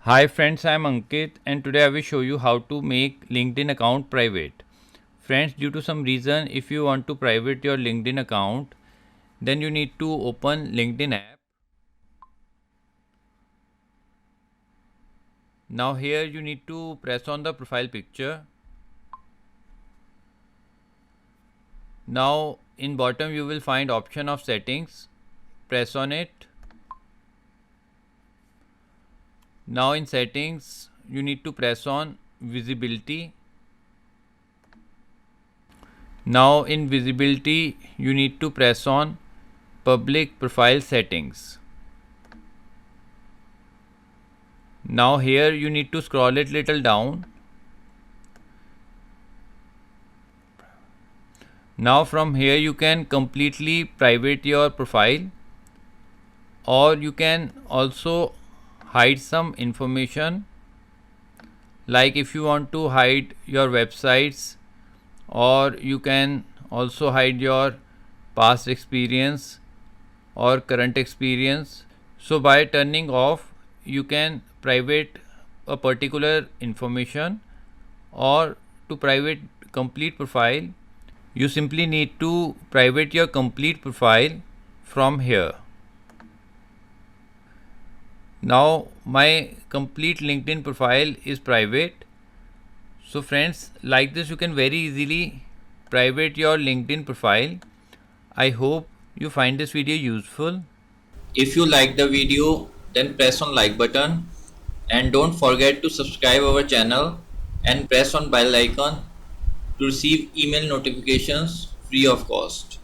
Hi friends, I am Ankit and today I will show you how to make LinkedIn account private. Friends, due to some reason, if you want to private your LinkedIn account, then you need to open LinkedIn app. Now here you need to press on the profile picture. Now in bottom you will find option of settings. Press on it. Now in settings you need to press on visibility. Now in visibility you need to press on public profile settings. Now here you need to scroll it little down. Now from here you can completely private your profile, or you can also hide some information, like if you want to hide your websites, or you can also hide your past experience or current experience. So by turning off you can private a particular information, or to private complete profile you simply need to private your complete profile from here. Now my complete LinkedIn profile is private. So friends, like this you can very easily private your LinkedIn profile. I hope you find this video useful. If you like the video, then press on like button and don't forget to subscribe our channel and press on bell icon to receive email notifications free of cost.